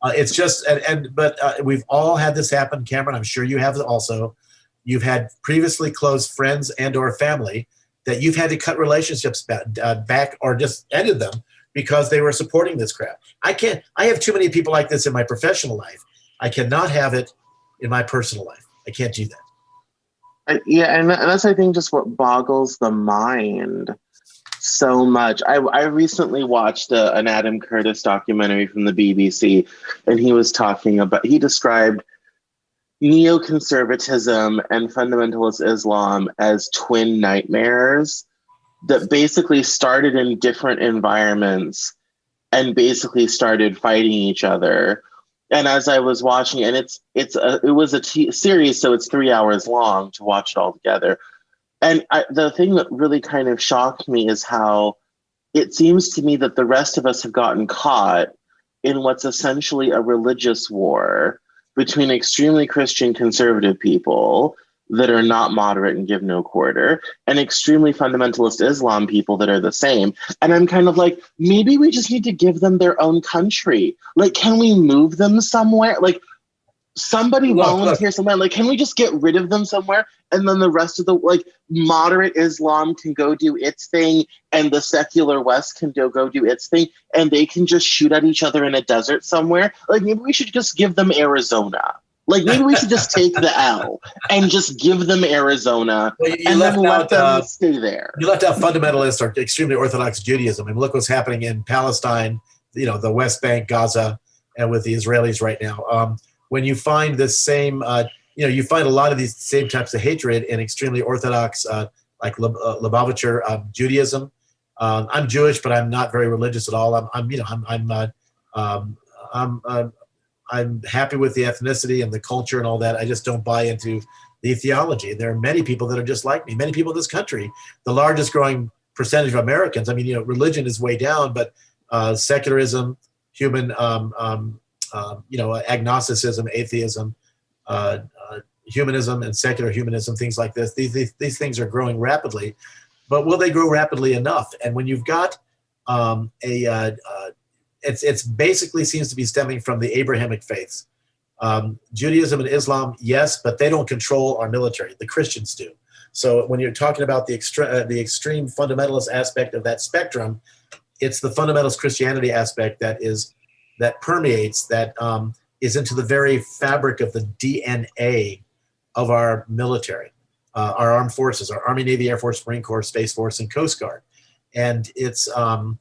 It's just, but we've all had this happen, Cameron. I'm sure you have also. You've had previously close friends and or family that you've had to cut relationships back or just ended them because they were supporting this crap. I have too many people like this in my professional life. I cannot have it in my personal life. I can't do that. Yeah, and that's, I think, just what boggles the mind so much. I recently watched an Adam Curtis documentary from the BBC, and he described neoconservatism and fundamentalist Islam as twin nightmares that basically started in different environments and basically started fighting each other. And as I was watching, and it was a series, so it's 3 hours long to watch it all together. And the thing that really kind of shocked me is how it seems to me that the rest of us have gotten caught in what's essentially a religious war between extremely Christian conservative people that are not moderate and give no quarter, and extremely fundamentalist Islam people that are the same. And I'm kind of like, maybe we just need to give them their own country. Like, can we move them somewhere? Like, somebody volunteer somewhere. Like, can we just get rid of them somewhere? And then the rest of the, like, moderate Islam can go do its thing, and the secular West can go do its thing, and they can just shoot at each other in a desert somewhere. Like, maybe we should just give them Arizona. Like, maybe we should just take the L and just give them Arizona and then let them stay there. You left out fundamentalist or extremely Orthodox Judaism. I mean, look what's happening in Palestine, the West Bank, Gaza, and with the Israelis right now. When you find this same, you find a lot of these same types of hatred in extremely Orthodox, like Lubavitcher Judaism. I'm Jewish, but I'm not very religious at all. I'm happy with the ethnicity and the culture and all that. I just don't buy into the theology. There are many people that are just like me. Many people in this country, the largest growing percentage of Americans. I mean, religion is way down, but secularism, human, agnosticism, atheism, humanism, and secular humanism, things like this. These things are growing rapidly, but will they grow rapidly enough? And when you've got it's basically seems to be stemming from the Abrahamic faiths. Judaism and Islam, yes, but they don't control our military. The Christians do. So when you're talking about the extreme fundamentalist aspect of that spectrum, it's the fundamentalist Christianity aspect that permeates, that is into the very fabric of the DNA of our military, our armed forces, our Army, Navy, Air Force, Marine Corps, Space Force, and Coast Guard. And it's almost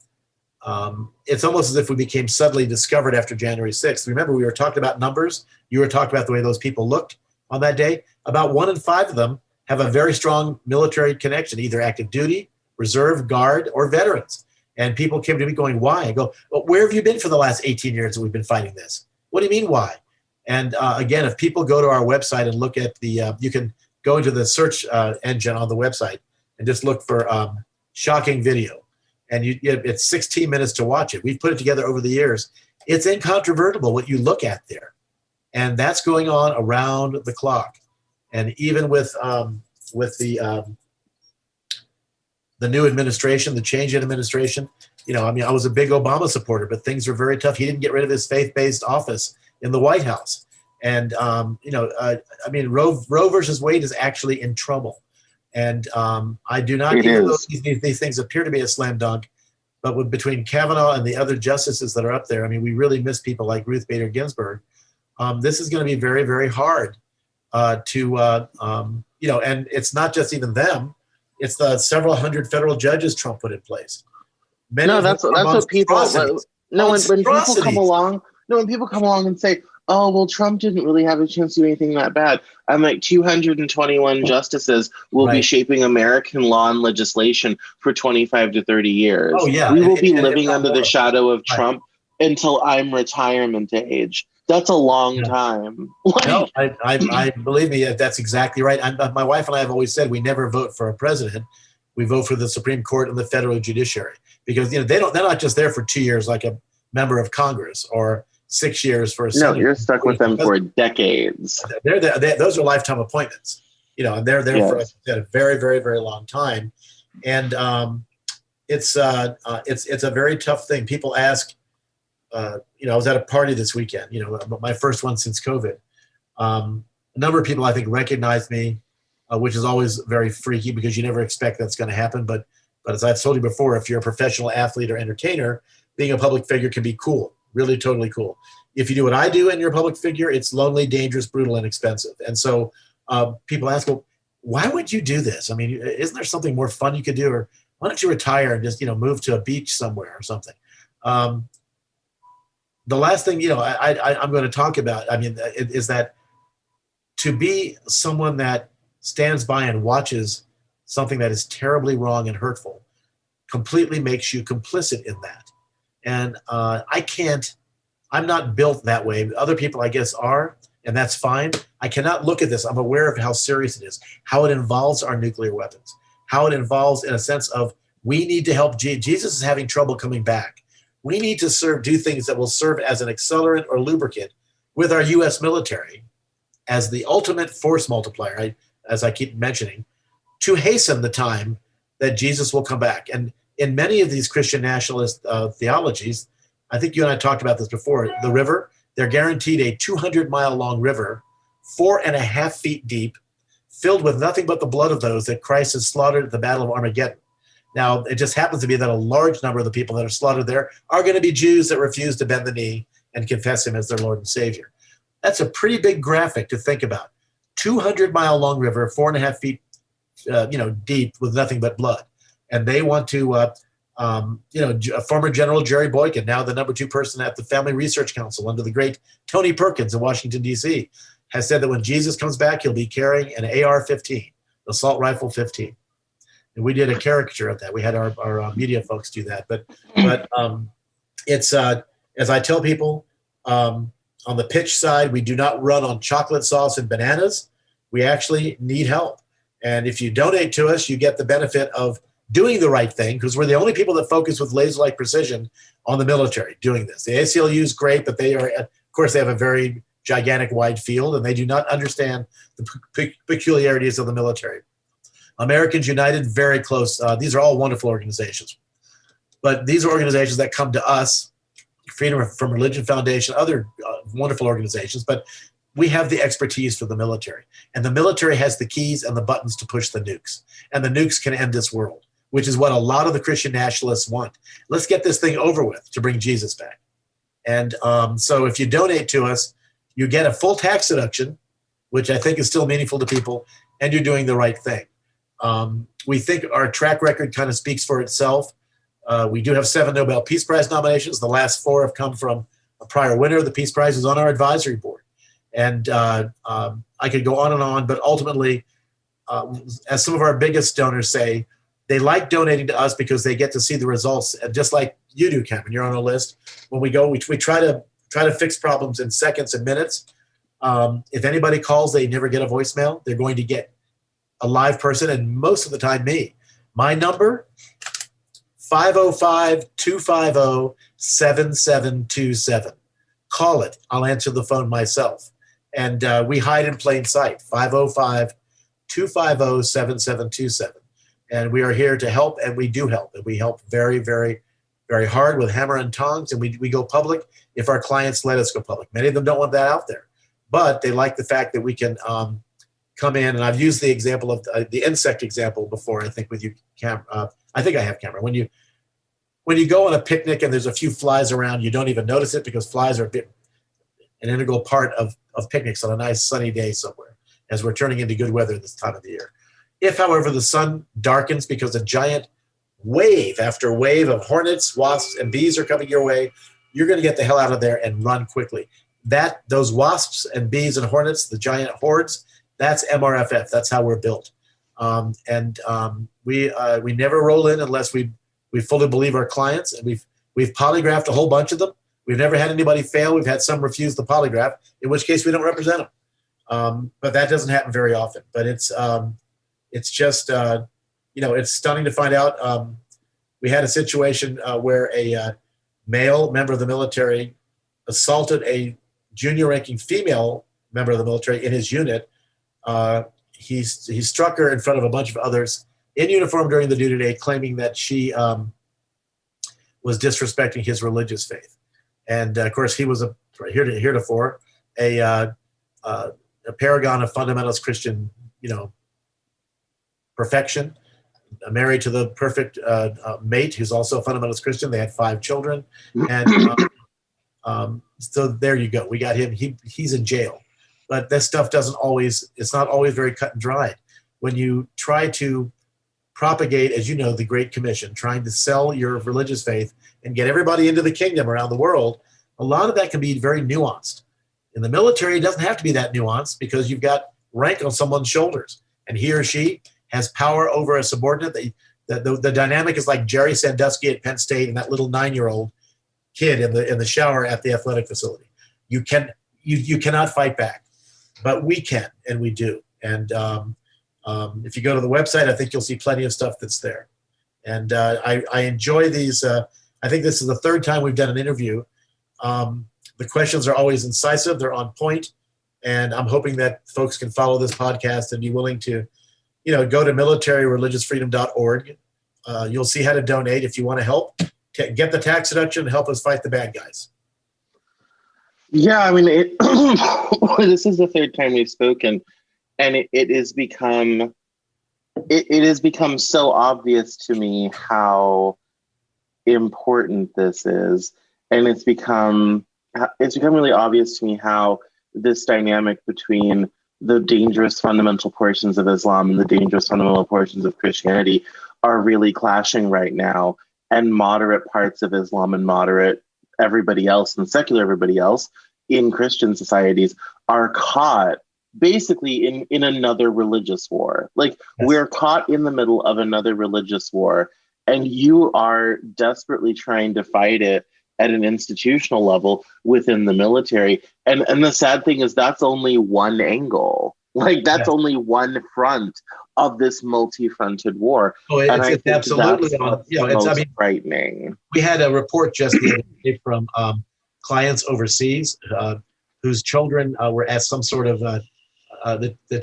as if we became suddenly discovered after January 6th. Remember, we were talking about numbers. You were talking about the way those people looked on that day. About 1 in 5 of them have a very strong military connection, either active duty, reserve, guard, or veterans. And people came to me going, why? I go, well, where have you been for the last 18 years that we've been fighting this? What do you mean, why? And again, if people go to our website and look at you can go into the search engine on the website and just look for shocking video. And it's 16 minutes to watch it. We've put it together over the years. It's incontrovertible what you look at there. And that's going on around the clock. And even with the new administration, the change in administration, I was a big Obama supporter, but things were very tough. He didn't get rid of his faith-based office in the White House. And, Roe versus Wade is actually in trouble. And I do not, even though these things appear to be a slam dunk, but between Kavanaugh and the other justices that are up there, I mean, we really miss people like Ruth Bader Ginsburg. This is going to be very, very hard and it's not just even them. It's the several hundred federal judges Trump put in place. That's what people, when people come along and say, oh, well, Trump didn't really have a chance to do anything that bad. I'm like, 221 justices will be shaping American law and legislation for 25 to 30 years. Oh, yeah. We will be living under the shadow of Trump until I'm retirement age. That's a long time. No, I believe me, that's exactly right. My wife and I have always said we never vote for a president. We vote for the Supreme Court and the federal judiciary because they're not just there for 2 years like a member of Congress or 6 years for a senator. No, you're stuck with them for decades. Those are lifetime appointments, and they're there for a very, very, very long time. And it's a very tough thing. People ask, I was at a party this weekend, my first one since COVID. A number of people I think recognized me, which is always very freaky because you never expect that's going to happen. But as I've told you before, if you're a professional athlete or entertainer, being a public figure can be cool, really totally cool. If you do what I do and you're a public figure, it's lonely, dangerous, brutal, and expensive. And so people ask, well, why would you do this? I mean, isn't there something more fun you could do? Or why don't you retire and just, move to a beach somewhere or something? The last thing, I'm going to talk about, is that to be someone that stands by and watches something that is terribly wrong and hurtful completely makes you complicit in that. And I'm not built that way. Other people, I guess, are, and that's fine. I cannot look at this. I'm aware of how serious it is, how it involves our nuclear weapons, how it involves in a sense of we need to help. Jesus is having trouble coming back. We need to do things that will serve as an accelerant or lubricant with our U.S. military as the ultimate force multiplier, as I keep mentioning, to hasten the time that Jesus will come back. And in many of these Christian nationalist theologies, I think you and I talked about this before, the river, they're guaranteed a 200-mile long river, 4.5 feet deep, filled with nothing but the blood of those that Christ has slaughtered at the Battle of Armageddon. Now, it just happens to be that a large number of the people that are slaughtered there are going to be Jews that refuse to bend the knee and confess him as their Lord and Savior. That's a pretty big graphic to think about. 200-mile long river, 4.5 feet deep with nothing but blood. And they want to, former General Jerry Boykin, now the number 2 person at the Family Research Council under the great Tony Perkins in Washington, D.C., has said that when Jesus comes back, he'll be carrying an AR-15, assault rifle 15. And we did a caricature of that. We had our media folks do that. But it's, as I tell people, on the pitch side, we do not run on chocolate sauce and bananas. We actually need help. And if you donate to us, you get the benefit of doing the right thing, because we're the only people that focus with laser-like precision on the military doing this. The ACLU is great, but they are, of course, they have a very gigantic wide field, and they do not understand the peculiarities of the military. Americans United, very close. These are all wonderful organizations. But these are organizations that come to us, Freedom from Religion Foundation, other wonderful organizations, but we have the expertise for the military. And the military has the keys and the buttons to push the nukes. And the nukes can end this world, which is what a lot of the Christian nationalists want. Let's get this thing over with to bring Jesus back. And so if you donate to us, you get a full tax deduction, which I think is still meaningful to people, and you're doing the right thing. We think our track record kind of speaks for itself. We do have 7 Nobel Peace Prize nominations. The last 4 have come from a prior winner of the Peace Prize who's on our advisory board. And I could go on and on, but ultimately, as some of our biggest donors say, they like donating to us because they get to see the results. And just like you do, Cameron, you're on a list. When we go, we try to fix problems in seconds and minutes. If anybody calls, they never get a voicemail. They're going to get a live person, and most of the time me. My number, 505-250-7727. Call it. I'll answer the phone myself. And we hide in plain sight, 505-250-7727. And we are here to help, and we do help. And we help very, very, very hard with hammer and tongs, and we go public if our clients let us go public. Many of them don't want that out there, but they like the fact that we can come in, and I've used the example of the insect example before, I think with you, Cam. I think I have, Cameron. When you go on a picnic and there's a few flies around, you don't even notice it because flies are an integral part of picnics on a nice sunny day somewhere, as we're turning into good weather this time of the year. If, however, the sun darkens because a giant wave after wave of hornets, wasps, and bees are coming your way, you're going to get the hell out of there and run quickly. Those wasps and bees and hornets, the giant hordes, that's MRFF. That's how we're built. We never roll in unless we fully believe our clients, and we've polygraphed a whole bunch of them. We've never had anybody fail. We've had some refuse the polygraph, in which case we don't represent them. But that doesn't happen very often. But it's just it's stunning to find out. We had a situation where a male member of the military assaulted a junior-ranking female member of the military in his unit. He struck her in front of a bunch of others in uniform during the duty day, claiming that she was disrespecting his religious faith. And of course, he was heretofore a paragon of fundamentalist Christian, perfection. Married to the perfect mate, who's also a fundamentalist Christian. They had 5 children, and so there you go. We got him. He's in jail, but this stuff it's not always very cut and dried. When you try to propagate, as you know, the Great Commission, trying to sell your religious faith and get everybody into the kingdom around the world, a lot of that can be very nuanced. In the military, it doesn't have to be that nuanced because you've got rank on someone's shoulders, and he or she has power over a subordinate. The dynamic is like Jerry Sandusky at Penn State and that little 9-year-old kid in the shower at the athletic facility. You cannot fight back, but we can, and we do. And if you go to the website, I think you'll see plenty of stuff that's there. And I enjoy these. I think this is the 3rd time we've done an interview. The questions are always incisive. They're on point. And I'm hoping that folks can follow this podcast and be willing to go to militaryreligiousfreedom.org. You'll see how to donate if you want to help. Get the tax deduction and help us fight the bad guys. Yeah, I mean, this is the 3rd time we've spoken, and it has become so obvious to me how important this is, and it's become really obvious to me how this dynamic between the dangerous fundamental portions of Islam and the dangerous fundamental portions of Christianity are really clashing right now. And moderate parts of Islam and moderate everybody else and secular everybody else in Christian societies are caught basically in another religious war. Like, yes. We're caught in the middle of another religious war, and you are desperately trying to fight it at an institutional level within the military. And the sad thing is that's only one angle. Like, that's only one front of this multi-fronted war. Oh, it's absolutely frightening. We had a report just the other day from clients overseas whose children were at some sort of the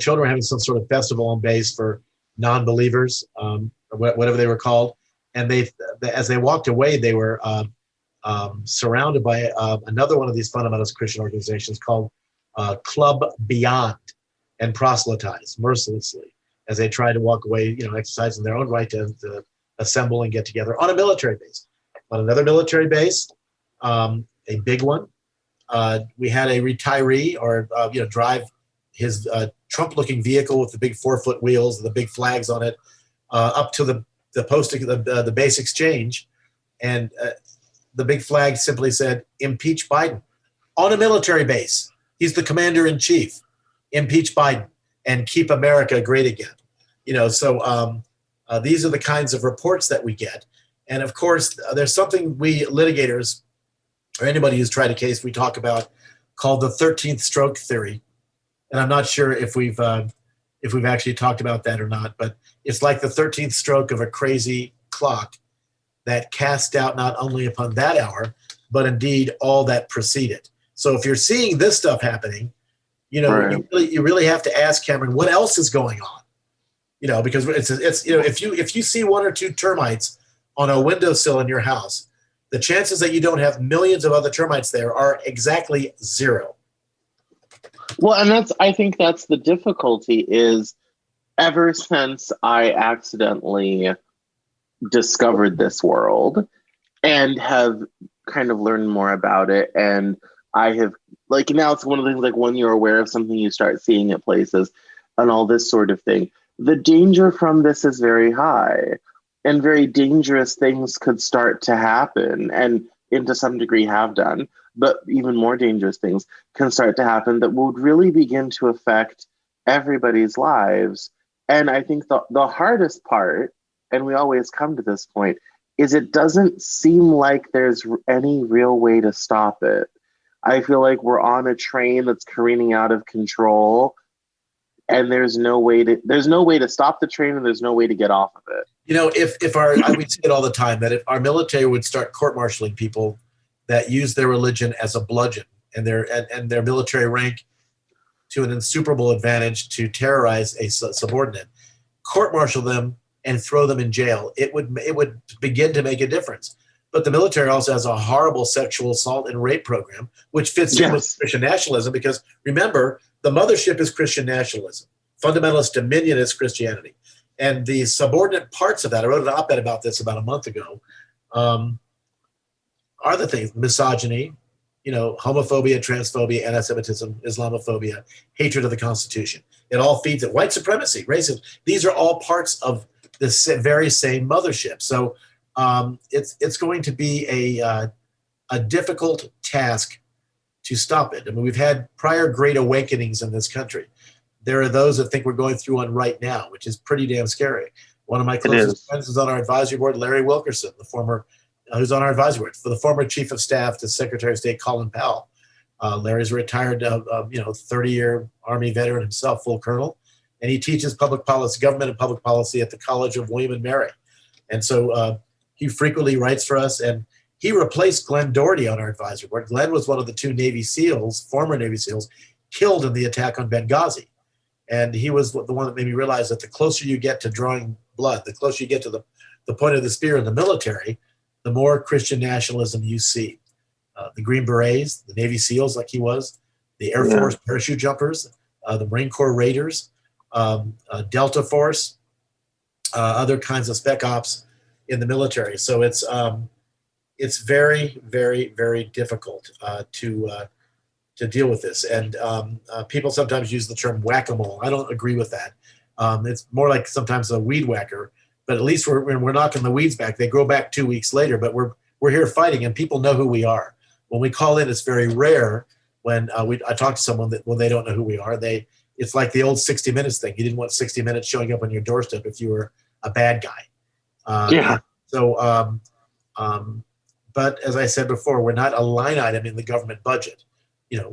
children were having some sort of festival on base for non-believers, or whatever they were called, and as they walked away, they were surrounded by another one of these fundamentalist Christian organizations called Club Beyond, and proselytized mercilessly as they tried to walk away, exercising their own right to assemble and get together on a military base. On another military base, a big one, we had a retiree drive his Trump-looking vehicle with the big 4-foot wheels and the big flags on it up to the posting the base exchange, and the big flag simply said, "Impeach Biden," on a military base. He's the commander-in-chief. Impeach Biden and keep America great again. So these are the kinds of reports that we get. And of course, there's something we litigators, or anybody who's tried a case, we talk about called the 13th stroke theory. And I'm not sure if we've actually talked about that or not, but it's like the 13th stroke of a crazy clock that cast doubt not only upon that hour, but indeed all that preceded. So if you're seeing this stuff happening, right, you really have to ask, Cameron, what else is going on? Because it's if you see 1 or 2 termites on a windowsill in your house, the chances that you don't have millions of other termites there are exactly 0. Well, and I think that's the difficulty is ever since I accidentally discovered this world and have kind of learned more about it, and I have, like, now it's one of the things, like, when you're aware of something, you start seeing it places and all this sort of thing. The danger from this is very high, and very dangerous things could start to happen, and to some degree have done, but even more dangerous things can start to happen that would really begin to affect everybody's lives. And I think the hardest part, and we always come to this point, is it doesn't seem like there's any real way to stop it. I feel like we're on a train that's careening out of control, and there's no way to stop the train, and there's no way to get off of it. We say it all the time, that if our military would start court-martialing people that use their religion as a bludgeon and their military rank to an insuperable advantage to terrorize a subordinate, court-martial them and throw them in jail, it would begin to make a difference. But the military also has a horrible sexual assault and rape program, which fits in with Christian nationalism, because remember, the mothership is Christian nationalism. Fundamentalist dominion is Christianity. And the subordinate parts of that, I wrote an op-ed about this about a month ago, are the things: misogyny, homophobia, transphobia, anti-Semitism, Islamophobia, hatred of the Constitution. It all feeds it. White supremacy, racism. These are all parts of this very same mothership. So it's going to be a difficult task to stop it. I mean, we've had prior great awakenings in this country. There are those that think we're going through one right now, which is pretty damn scary. One of my closest friends is on our advisory board, Larry Wilkerson, the former, who's on our advisory board, for the former chief of staff to Secretary of State Colin Powell. Larry's a retired, 30-year Army veteran himself, full colonel, and he teaches public policy, government and public policy at the College of William and Mary. And so he frequently writes for us, and he replaced Glenn Doherty on our advisory board. Glenn was one of the two Navy SEALs, former Navy SEALs, killed in the attack on Benghazi. And he was the one that made me realize that the closer you get to drawing blood, the closer you get to the point of the spear in the military, the more Christian nationalism you see. The Green Berets, the Navy SEALs like he was, the Air Force parachute jumpers, the Marine Corps Raiders, Delta Force, other kinds of spec ops in the military. So it's very, very, very difficult to deal with this. And people sometimes use the term whack-a-mole. I don't agree with that. It's more like sometimes a weed whacker, but at least we're knocking the weeds back. They grow back 2 weeks later, but we're here fighting, and people know who we are. When we call in, it's very rare when I talk to someone that when they don't know who we are. It's like the old 60 Minutes thing. You didn't want 60 Minutes showing up on your doorstep if you were a bad guy. So, but as I said before, we're not a line item in the government budget.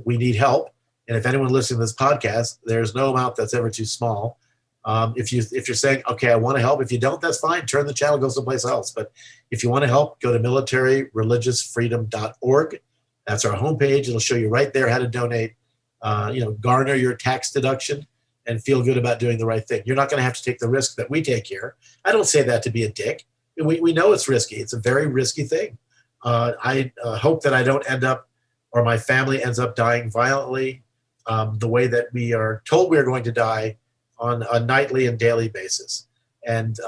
We need help. And if anyone listening to this podcast, there's no amount that's ever too small. If you're saying, okay, I want to help. If you don't, that's fine. Turn the channel, go someplace else. But if you want to help, go to militaryreligiousfreedom.org. That's our homepage. It'll show you right there how to donate, garner your tax deduction and feel good about doing the right thing. You're not going to have to take the risk that we take here. I don't say that to be a dick. We know it's risky. It's a very risky thing. I hope that I don't end up, or my family ends up dying violently the way that we are told we are going to die on a nightly and daily basis. And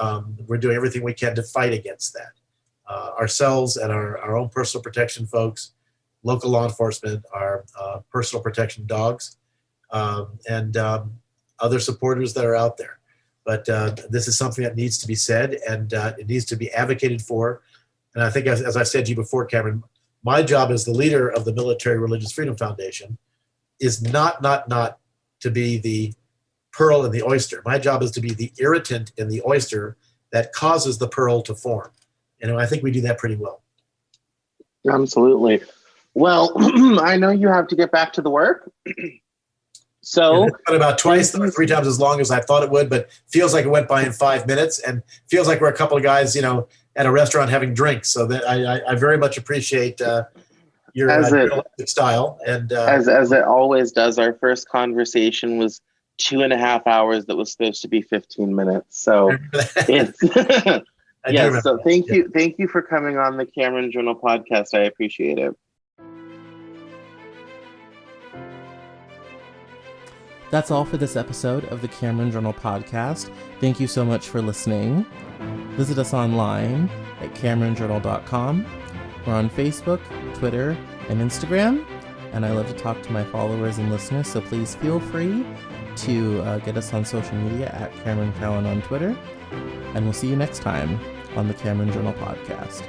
we're doing everything we can to fight against that. Ourselves and our own personal protection folks, local law enforcement, our personal protection dogs, and other supporters that are out there. But this is something that needs to be said, and it needs to be advocated for. And I think, as I said to you before, Cameron, my job as the leader of the Military Religious Freedom Foundation is not to be the pearl in the oyster. My job is to be the irritant in the oyster that causes the pearl to form. And I think we do that pretty well. Absolutely. Well, I know you have to get back to the work. So about twice or three times as long as I thought it would, but feels like it went by in 5 minutes, and feels like we're a couple of guys, at a restaurant having drinks. So that I very much appreciate your style. And as it always does, our first conversation was 2.5 hours that was supposed to be 15 minutes. So it's yes. So thank you for coming on the Cameron Journal podcast. I appreciate it. That's all for this episode of the Cameron Journal podcast. Thank you so much for listening. Visit us online at CameronJournal.com. We're on Facebook, Twitter, and Instagram. And I love to talk to my followers and listeners, so please feel free to get us on social media at Cameron Cowan on Twitter. And we'll see you next time on the Cameron Journal podcast.